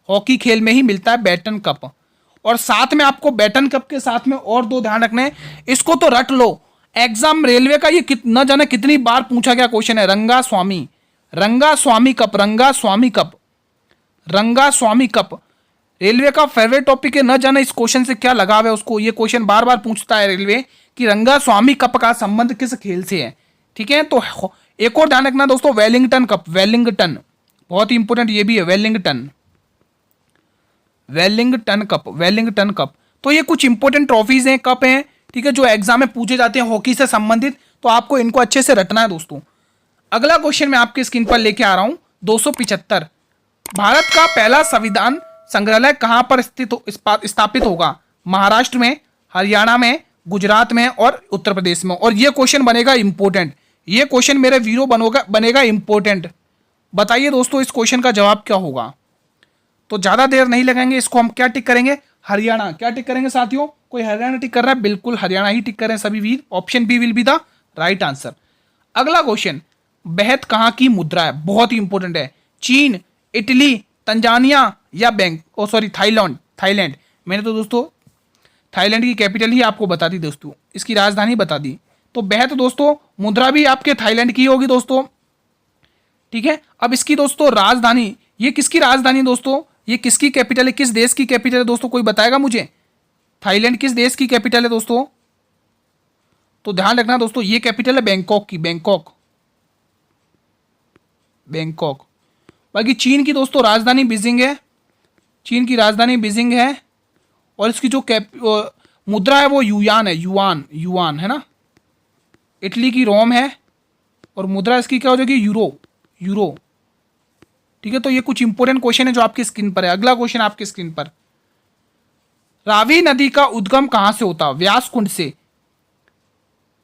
हॉकी खेल में ही मिलता है, बैटन कप। और साथ में आपको बैटन कप के साथ में और दो ध्यान रखने, इसको तो रट लो। एग्जाम रेलवे का ये न जाने कितनी बार पूछा गया क्वेश्चन है, रंगा स्वामी कप। रेलवे का फेवरेट टॉपिक है, न जाने इस क्वेश्चन से क्या लगाव है उसको। ये क्वेश्चन बार बार पूछता है रेलवे कि रंगा स्वामी कप का संबंध किस खेल से है। ठीक है, तो एक और ध्यान रखना दोस्तों, वेलिंगटन कप, बहुत ही इंपॉर्टेंट ये भी है, वेलिंगटन कप। तो ये कुछ इंपॉर्टेंट ट्रॉफीज हैं, कप हैं, ठीक है, जो एग्जाम में पूछे जाते हैं हॉकी से संबंधित। तो आपको इनको अच्छे से रटना है दोस्तों। अगला क्वेश्चन मैं आपके स्क्रीन पर लेके आ रहा हूं, 275, भारत का पहला संविधान संग्रहालय कहां पर स्थापित होगा? महाराष्ट्र में, हरियाणा में, गुजरात में और उत्तर प्रदेश में। और ये क्वेश्चन बनेगा इंपॉर्टेंट, ये क्वेश्चन मेरे वीरो बनेगा इंपॉर्टेंट। बताइए दोस्तों इस क्वेश्चन का जवाब क्या होगा? तो ज्यादा देर नहीं लगाएंगे, इसको हम क्या टिक करेंगे? हरियाणा। क्या टिक करेंगे साथियों? कोई हरियाणा टिक कर रहा है? बिल्कुल हरियाणा ही टिक कर रहे हैं सभी वीर। Option B will be the right answer. अगला क्वेश्चन, बेहद कहां की मुद्रा है? बहुत ही इंपॉर्टेंट है। चीन, इटली, तंजानिया या थाईलैंड। मैंने तो दोस्तों थाईलैंड की कैपिटल ही आपको बता दी दोस्तों, इसकी राजधानी बता दी। तो बेहद दोस्तों मुद्रा भी आपके थाईलैंड की होगी दोस्तों। ठीक है, अब इसकी दोस्तों राजधानी, ये किसकी राजधानी दोस्तों? ये किसकी कैपिटल है, किस देश की कैपिटल है दोस्तों? कोई बताएगा मुझे? थाईलैंड किस देश की कैपिटल है दोस्तों? तो ध्यान रखना दोस्तों, ये कैपिटल है बैंकॉक की, बैंकॉक। बाकी चीन की दोस्तों राजधानी बीजिंग है, और इसकी जो मुद्रा है वो युआन है ना। इटली की रोम है, और मुद्रा इसकी क्या हो जाएगी? यूरो। ठीक है, तो ये कुछ इंपॉर्टेंट क्वेश्चन है जो आपकी स्क्रीन पर है। अगला क्वेश्चन आपकी स्क्रीन पर, रावी नदी का उद्गम कहां से होता? व्यास कुंड से,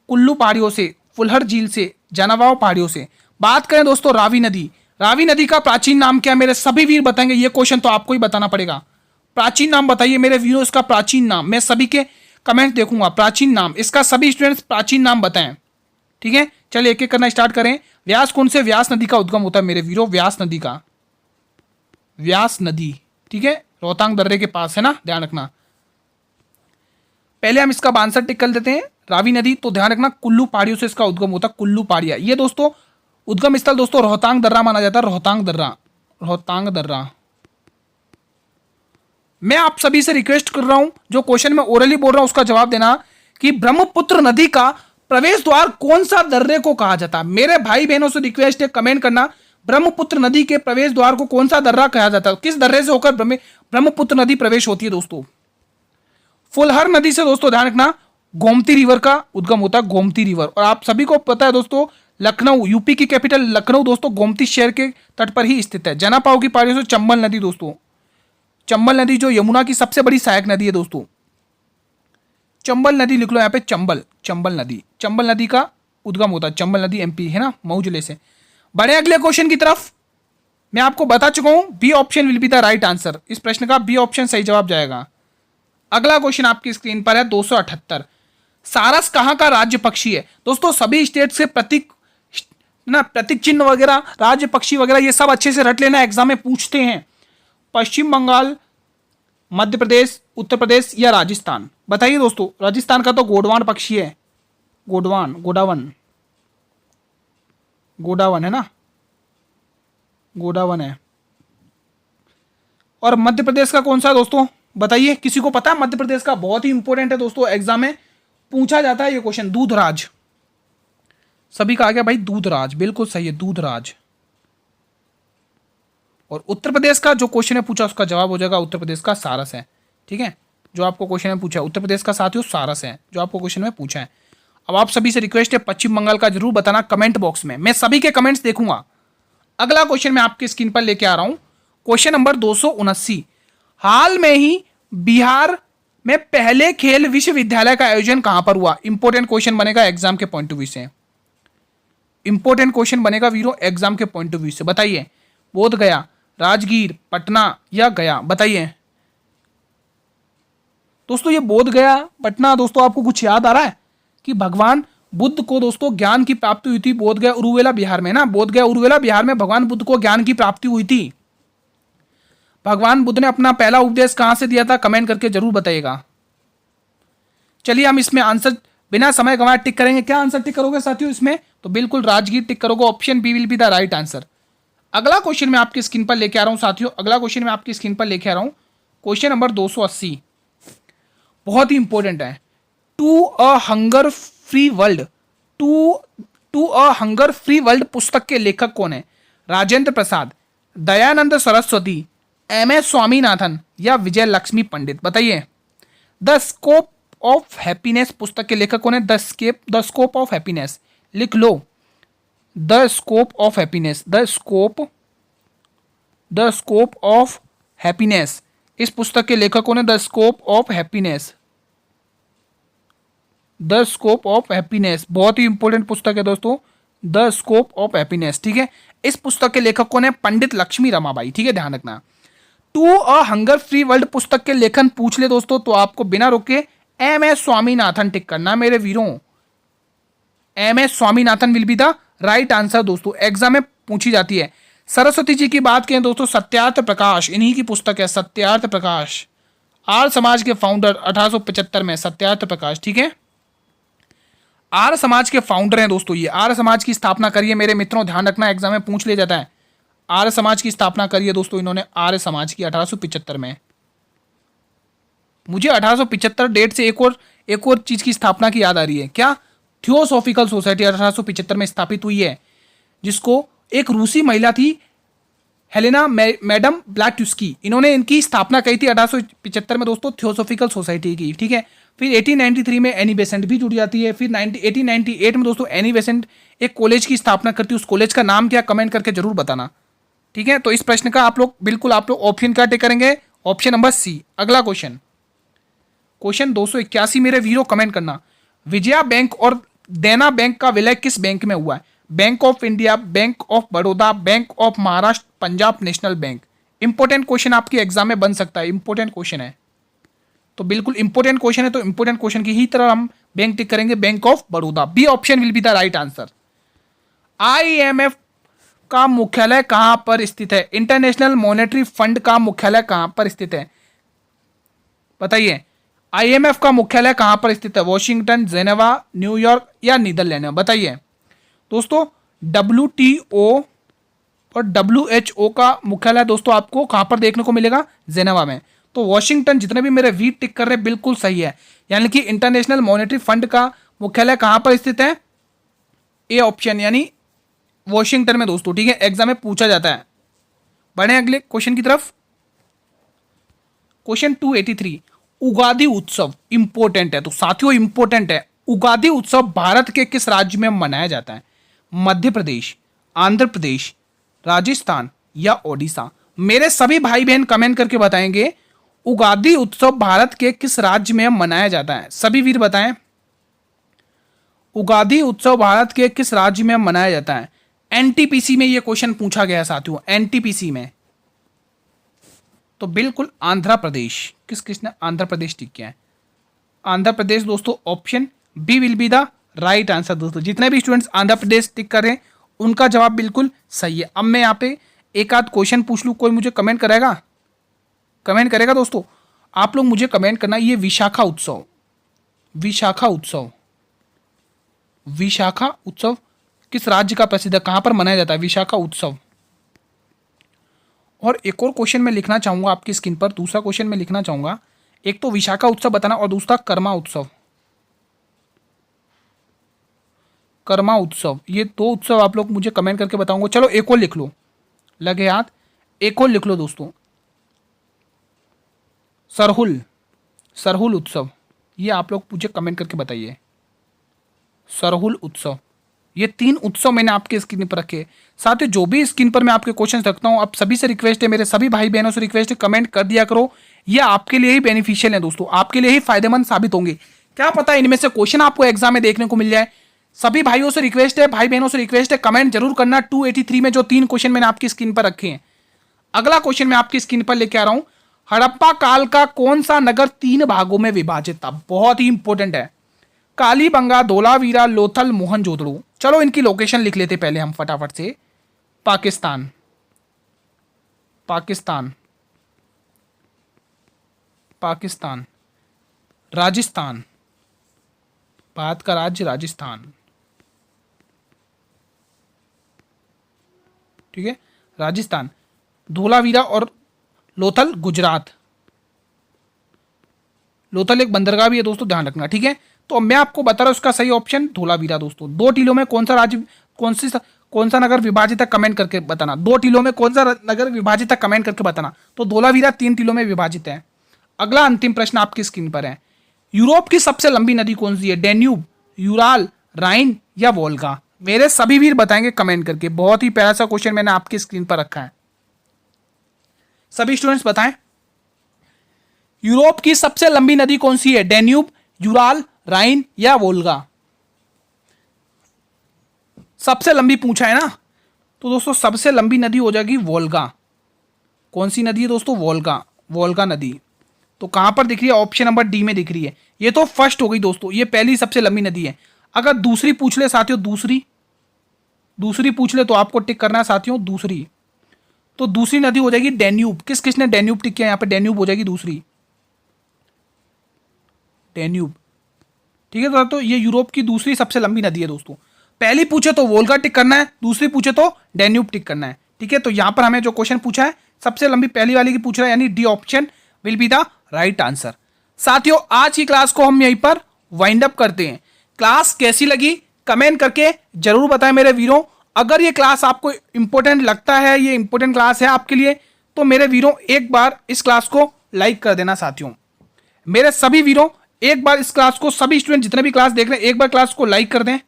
कुल्लू पहाड़ियों से, फुलहर झील से, जनावाओ पहाड़ियों से। बात करें दोस्तों रावी नदी का प्राचीन नाम क्या? मेरे सभी वीर बताएंगे, ये क्वेश्चन तो आपको ही बताना पड़ेगा। प्राचीन नाम बताइए मेरे वीरों, इसका प्राचीन नाम। मैं सभी के कमेंट देखूंगा, प्राचीन नाम इसका, सभी स्टूडेंट्स प्राचीन नाम बताएं। ठीक है, चलिए एक एक करना स्टार्ट करें। व्यास कुंड से व्यास नदी का उद्गम होता है मेरे वीरों, व्यास नदी। ठीक है, रोहतांग दर्रे के पास है ना, ध्यान रखना। पहले हम इसका आंसर टिक कर देते हैं, रावी नदी। तो ध्यान रखना कुल्लू पहाड़ियों से इसका उद्गम होता है, कुल्लू पहाड़ियां। ये दोस्तों उद्गम स्थल दोस्तों रोहतांग दर्रा माना जाता है, रोहतांग दर्रा, रोहतांग दर्रा। मैं आप सभी से रिक्वेस्ट कर रहा हूं, जो क्वेश्चन में ओरली बोल रहा हूं उसका जवाब देना कि ब्रह्मपुत्र नदी का प्रवेश द्वार कौन सा दर्रे को कहा जाता है। मेरे भाई बहनों से रिक्वेस्ट है, कमेंट करना, ब्रह्मपुत्र नदी के प्रवेश द्वार को कौन सा दर्रा कहा जाता है, किस दर्रे से होकर ब्रह्मपुत्र नदी प्रवेश होती है दोस्तों। फुलहर नदी से दोस्तों ध्यान रखना गोमती रिवर का उद्गम होता है, गोमती रिवर। और आप सभी को पता है दोस्तों, लखनऊ, यूपी की कैपिटल लखनऊ दोस्तों गोमती शहर के तट पर ही स्थित है। जनापाव की पहाड़ियों से चंबल नदी दोस्तों, चंबल नदी जो यमुना की सबसे बड़ी सहायक नदी है दोस्तों, चंबल नदी लिख लो यहाँ पे, चंबल, चंबल नदी, चंबल नदी का उद्गम होता है, चंबल नदी एमपी है ना, मऊ जिले से। बढ़े अगले क्वेश्चन की तरफ। मैं आपको बता चुका हूं B option will be the right answer, इस प्रश्न का बी ऑप्शन सही जवाब जाएगा। अगला क्वेश्चन आपकी स्क्रीन पर है 278। सारस कहां का राज्य पक्षी है दोस्तों। सभी स्टेट से प्रतीक ना, प्रतीक चिन्ह वगैरह, राज्य पक्षी वगैरह ये सब अच्छे से रट लेना, एग्जाम में पूछते हैं। पश्चिम बंगाल, मध्य प्रदेश, उत्तर प्रदेश या राजस्थान, बताइए दोस्तों। राजस्थान का तो गोडवान पक्षी है, गोडवान, गोडावन, गोडावन है ना, गोडावन है। और मध्य प्रदेश का कौन सा दोस्तों, बताइए, किसी को पता है मध्य प्रदेश का? बहुत ही इंपॉर्टेंट है दोस्तों, एग्जाम में पूछा जाता है ये क्वेश्चन। दूधराज, सभी का आ गया भाई, दूधराज बिल्कुल सही है, दूधराज। और उत्तर प्रदेश का जो क्वेश्चन है पूछा उसका जवाब हो जाएगा उत्तर प्रदेश का सारस है, ठीक है। जो आपको क्वेश्चन में पूछा है उत्तर प्रदेश का साथियों सारस है, जो आपको क्वेश्चन में पूछा है। अब आप सभी से रिक्वेस्ट है पश्चिम बंगाल का जरूर बताना कमेंट बॉक्स में, मैं सभी के कमेंट्स देखूंगा। अगला क्वेश्चन मैं आपकी स्क्रीन पर लेके आ रहा हूं, क्वेश्चन नंबर 279। हाल में ही बिहार में पहले खेल विश्वविद्यालय का आयोजन कहां पर हुआ। इंपॉर्टेंट क्वेश्चन बनेगा एग्जाम के पॉइंट ऑफ व्यू से, इंपॉर्टेंट क्वेश्चन बनेगा वीरो एग्जाम के पॉइंट ऑफ व्यू से। बताइए, बोध गया, राजगीर, पटना या गया, बताइए दोस्तों। ये बोध गया, पटना दोस्तों आपको कुछ याद आ रहा है कि भगवान बुद्ध को दोस्तों ज्ञान की प्राप्ति हुई थी बोध गया उरुवेला बिहार में ना, बोध गया उरुवेला बिहार में भगवान बुद्ध को ज्ञान की प्राप्ति हुई थी। भगवान बुद्ध ने अपना पहला उपदेश कहां से दिया था, कमेंट करके जरूर बताइएगा। चलिए हम इसमें आंसर बिना समय गंवाए टिक करेंगे। क्या आंसर टिक करोगे साथियों इसमें, तो बिल्कुल राजगीर टिक करोगे, option B will be the right answer. अगला क्वेश्चन मैं आपकी स्क्रीन पर लेके आ रहा हूं साथियों, अगला क्वेश्चन मैं आपकी स्क्रीन पर लेके आ रहा हूं, क्वेश्चन नंबर 280, बहुत ही इंपॉर्टेंट है। To a hunger free world, to a hunger free world पुस्तक के लेखक कौन है। राजेंद्र प्रसाद, दयानंद सरस्वती, एम एस स्वामीनाथन या विजय लक्ष्मी पंडित, बताइए। द स्कोप ऑफ हैप्पीनेस पुस्तक के लेखक कौन है। द स्कोप ऑफ हैप्पीनेस लिख लो, the scope of happiness, the scope of happiness, इस पुस्तक के लेखक कौन है। The scope of happiness, the scope of happiness, बहुत ही इंपॉर्टेंट पुस्तक है दोस्तों, द स्कोप ऑफ हैप्पीनेस, ठीक है। इस पुस्तक के लेखक कौन है, पंडित लक्ष्मी रमाबाई, ठीक है, ध्यान रखना। To a hunger free world पुस्तक के लेखन पूछ ले दोस्तों तो आपको बिना रोके एम एस स्वामीनाथन टिक करना मेरे वीरों, M S Swaminathan will be the right answer दोस्तों, एग्जाम में पूछी जाती है। सरस्वती जी की बात करें दोस्तों, सत्यार्थ प्रकाश इन्हीं की पुस्तक है, सत्यार्थ प्रकाश, आर्य समाज के फाउंडर 1875 में सत्यार्थ प्रकाश, ठीक है। आर्य समाज के फाउंडर हैं दोस्तों ये, आर्य समाज की स्थापना करिए मेरे मित्रों, ध्यान रखना एग्जाम में पूछ लिया जाता है। आर्य समाज की स्थापना करिए दोस्तों इन्होंने, आर्य समाज की 1875 में। मुझे 1875 डेट से एक और चीज की स्थापना की याद आ रही है, क्या, थियोसॉफिकल सोसाइटी 1875 में स्थापित हुई है, जिसको एक रूसी महिला थी हेलेना मैडम ब्लैटस्की, इन्होंने इनकी स्थापना की थी 1875 में दोस्तों, थियोसॉफिकल सोसाइटी की, ठीक है। फिर 1893 में एनी बेसेंट भी जुड़ जाती है। फिर 1898 में दोस्तों एनी बेसेंट एक कॉलेज की स्थापना करती है, उस कॉलेज का नाम क्या, कमेंट करके जरूर बताना, ठीक है। तो इस प्रश्न का आप लोग बिल्कुल ऑप्शन क्या टिक करेंगे, ऑप्शन नंबर सी। अगला क्वेश्चन, क्वेश्चन 281 मेरे वीरो, कमेंट करना। विजया बैंक और देना बैंक का विलय किस बैंक में हुआ है। Bank of India, bank of Baroda, bank of Maharashtra, Punjab national bank. Important question आपके एग्जाम में बन सकता है, इंपॉर्टेंट क्वेश्चन है, तो बिल्कुल इंपॉर्टेंट क्वेश्चन है, तो इंपॉर्टेंट क्वेश्चन की ही तरह हम बैंक टिक करेंगे, bank of Baroda, B option will be the right answer. IMF का मुख्यालय कहां पर स्थित है? इंटरनेशनल मॉनेटरी फंड का मुख्यालय कहां पर स्थित है? बताइए। आईएमएफ का मुख्यालय कहां पर स्थित है? वॉशिंगटन, जेनेवा, न्यूयॉर्क या नीदरलैंड में? बताइए दोस्तों। WTO और WHO का मुख्यालय दोस्तों आपको कहां पर देखने को मिलेगा? जेनेवा में। तो वॉशिंगटन, जितने भी मेरे वी टिक कर रहे हैं बिल्कुल सही है, यानी कि इंटरनेशनल मॉनेटरी फंड का मुख्यालय कहां पर स्थित है? ए ऑप्शन, यानी वॉशिंगटन में दोस्तों। ठीक है, एग्जाम में पूछा जाता है। बढ़े अगले क्वेश्चन की तरफ। क्वेश्चन 283, उगादि उत्सव इंपॉर्टेंट है। तो साथियों इंपॉर्टेंट है, उगादि उत्सव भारत के किस राज्य में मनाया जाता है? मध्य प्रदेश, आंध्र प्रदेश, राजस्थान या ओडिशा? मेरे सभी भाई बहन कमेंट करके बताएंगे उगादि उत्सव भारत के किस राज्य में मनाया जाता है। सभी वीर बताएं उगादि उत्सव भारत के किस राज्य में मनाया जाता है। एनटीपीसी में यह क्वेश्चन पूछा गया साथियों, एनटीपीसी में। तो बिल्कुल आंध्र प्रदेश। किसने आंध्र प्रदेश टिक किया है? आंध्र प्रदेश दोस्तों, option B will be the right answer दोस्तों। जितने भी स्टूडेंट्स आंध्र प्रदेश टिक कर रहे हैं उनका जवाब बिल्कुल सही है। अब मैं यहाँ पे एक आध क्वेश्चन पूछ लूँ, कोई मुझे कमेंट करेगा? कमेंट करेगा दोस्तों? आप लोग मुझे कमेंट करना, ये विशाखा उत्सव, विशाखा उत्सव, विशाखा उत्सव किस राज्य का प्रसिद्ध है? कहां पर मनाया जाता है विशाखा उत्सव? और एक और क्वेश्चन मैं लिखना चाहूंगा आपकी स्क्रीन पर, दूसरा क्वेश्चन मैं लिखना चाहूंगा। एक तो विशाखा उत्सव बताना और दूसरा कर्मा उत्सव। कर्मा उत्सव, ये दो उत्सव आप लोग मुझे कमेंट करके बताऊंगा। चलो एक और लिख लो, लगे हाथ, एक और लिख लो दोस्तों। सरहुल, सरहुल उत्सव, ये आप लोग मुझे कमेंट करके बताइए। सरहुल उत्सव, ये तीन उत्सव मैंने आपके स्क्रीन पर रखे। साथ ही जो भी स्क्रीन पर मैं आपके क्वेश्चन रखता हूं, आप सभी से रिक्वेस्ट है, मेरे सभी भाई बहनों से रिक्वेस्ट है, कमेंट कर दिया करो। ये आपके लिए ही बेनिफिशियल है दोस्तों, आपके लिए ही फायदेमंद साबित होंगे। क्या पता इनमें से क्वेश्चन आपको एग्जाम में देखने को मिल जाए। सभी भाइयों से रिक्वेस्ट है, भाई बहनों से रिक्वेस्ट है, कमेंट जरूर करना। 283 में जो तीन क्वेश्चन मैंने आपकी स्क्रीन पर रखे हैं। अगला क्वेश्चन मैं आपकी स्क्रीन पर लेके आ रहा हूं। हड़प्पा काल का कौन सा नगर तीन भागों में विभाजित था? बहुत ही इंपॉर्टेंट है। कालीबंगा, धोलावीरा, लोथल, मोहनजोदड़ो। चलो इनकी लोकेशन लिख लेते पहले हम फटाफट से। पाकिस्तान, पाकिस्तान, पाकिस्तान, राजस्थान, भारत का राज्य राजस्थान। ठीक है, राजस्थान। धोलावीरा और लोथल गुजरात। लोथल एक बंदरगाह भी है दोस्तों, ध्यान रखना। ठीक है, तो मैं आपको बता रहा हूं उसका सही ऑप्शन धोलावीरा दोस्तों। दो टीलों में कौन सा राज्य, कौन सा नगर विभाजित है, कमेंट करके बताना। दो टीलों में कौन सा नगर विभाजित है, कमेंट करके बताना। तो धोलावीरा तीन टीलों में विभाजित है। अगला अंतिम प्रश्न आपकी स्क्रीन पर है। यूरोप की सबसे लंबी नदी कौन सी है? डेन्यूब, यूराल, राइन या वोल्गा? मेरे सभी वीर बताएंगे कमेंट करके। बहुत ही प्यारा सा क्वेश्चन मैंने आपकी स्क्रीन पर रखा है, सभी स्टूडेंट्स बताएं यूरोप की सबसे लंबी नदी कौन सी है? डेन्यूब, यूराल, राइन या वोल्गा? सबसे लंबी पूछा है ना, तो दोस्तों सबसे लंबी नदी हो जाएगी वोल्गा। कौन सी नदी है दोस्तों? वोल्गा, वोल्गा नदी। तो कहां पर दिख रही है? ऑप्शन नंबर डी में दिख रही है। ये तो फर्स्ट हो गई दोस्तों, ये पहली सबसे लंबी नदी है। अगर दूसरी पूछ ले साथियों, दूसरी पूछ ले तो आपको टिक करना है साथियों दूसरी। तो दूसरी नदी हो जाएगी डेन्यूब। किसने डेन्यूब टिक किया? यहां पे डेन्यूब हो जाएगी दूसरी, डेन्यूब। ठीक है, तो ये यूरोप की दूसरी सबसे लंबी नदी है दोस्तों। पहली पूछे तो वोल्गा टिक करना है, दूसरी पूछे तो डेन्यूब टिक करना है। ठीक है, तो यहां पर हमें जो क्वेश्चन पूछा है सबसे लंबी पहली वाली की पूछ रहा है, यानी D option will be the right answer. साथियों आज की क्लास को हम यहीं पर वाइंड अप करते हैं। क्लास कैसी लगी कमेंट करके जरूर बताएं मेरे वीरों। अगर ये क्लास आपको इंपॉर्टेंट लगता है, ये इंपॉर्टेंट क्लास है आपके लिए, तो मेरे वीरों एक बार इस क्लास को लाइक कर देना साथियों। मेरे सभी वीरों एक बार इस क्लास को, सभी स्टूडेंट जितने भी क्लास देख रहे हैं एक बार क्लास को लाइक कर दें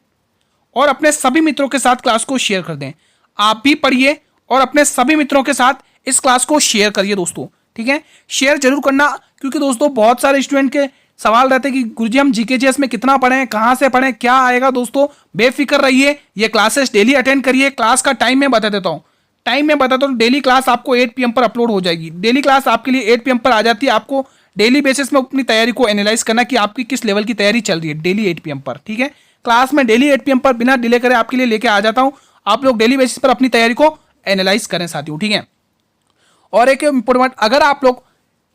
और अपने सभी मित्रों के साथ क्लास को शेयर कर दें। आप भी पढ़िए और अपने सभी मित्रों के साथ इस क्लास को शेयर करिए दोस्तों। ठीक है, शेयर जरूर करना, क्योंकि दोस्तों बहुत सारे स्टूडेंट के सवाल रहते हैं कि गुरुजी हम जीकेजीएस में कितना पढ़ें, कहां से पढ़ें, क्या आएगा। दोस्तों बेफिक्र रहिए, ये क्लासेस डेली अटेंड करिए। क्लास का टाइम मैं बता देता हूं, डेली क्लास आपको 8 PM पर अपलोड हो जाएगी। डेली क्लास आपके लिए 8 PM पर आ जाती है। आपको डेली बेसिस में अपनी तैयारी को एनालाइज करना कि आपकी किस लेवल की तैयारी चल रही है डेली 8 PM पर। ठीक है, क्लास में डेली 8 PM पर बिना डिले करे आपके लिए लेके आ जाता हूं। आप लोग डेली बेसिस पर अपनी तैयारी को एनालाइज करें साथियों, ठीक है। और एक इंपॉर्टेंट, अगर आप लोग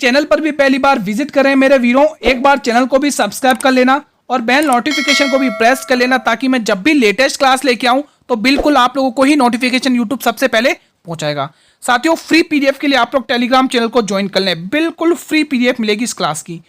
चैनल पर भी पहली बार विजिट करें मेरे वीरों, एक बार चैनल को भी सब्सक्राइब कर लेना और बेल नोटिफिकेशन को भी प्रेस कर लेना, ताकि मैं जब भी लेटेस्ट क्लास लेके आऊं तो बिल्कुल आप लोगों को ही नोटिफिकेशन यूट्यूब सबसे पहले पहुंचाएगा। साथियों, फ्री पीडीएफ के लिए आप लोग टेलीग्राम चैनल को ज्वाइन कर लें, बिल्कुल फ्री पीडीएफ मिलेगी इस क्लास की,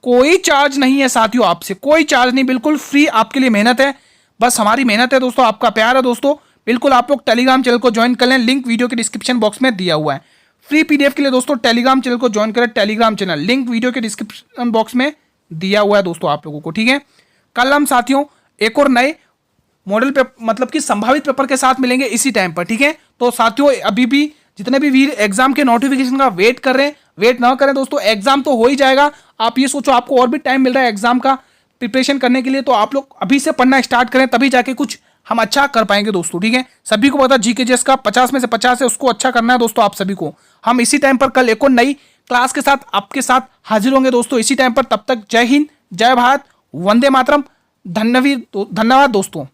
कोई चार्ज नहीं है साथियों, आपसे कोई चार्ज नहीं, बिल्कुल फ्री आपके लिए मेहनत है, बस हमारी मेहनत है दोस्तों, आपका प्यार है दोस्तों। बिल्कुल आप लोग टेलीग्राम चैनल को ज्वाइन कर लें, लिंक वीडियो के डिस्क्रिप्शन बॉक्स में दिया हुआ है। फ्री पीडीएफ के लिए दोस्तों टेलीग्राम चैनल को ज्वाइन करें, टेलीग्राम चैनल लिंक वीडियो के डिस्क्रिप्शन बॉक्स में दिया हुआ है दोस्तों आप लोगों को, ठीक है। कल हम साथियों एक और नए मॉडल पे मतलब कि संभावित पेपर के साथ मिलेंगे इसी टाइम पर, ठीक है। तो साथियों अभी भी जितने भी वीर एग्जाम के नोटिफिकेशन का वेट कर रहे हैं, वेट ना करें दोस्तों, एग्जाम तो हो ही जाएगा। आप ये सोचो आपको और भी टाइम मिल रहा है एग्जाम का प्रिपरेशन करने के लिए, तो आप लोग अभी से पढ़ना स्टार्ट करें, तभी जाके कुछ हम अच्छा कर पाएंगे दोस्तों, ठीक है। सभी को पता जीकेजीएस का 50 में से 50 है, उसको अच्छा करना है दोस्तों आप सभी को। हम इसी टाइम पर कल एक और नई क्लास के साथ आपके साथ हाजिर होंगे दोस्तों इसी टाइम पर। तब तक जय हिंद, जय भारत, वंदे मातरम, धन्यवाद दोस्तों।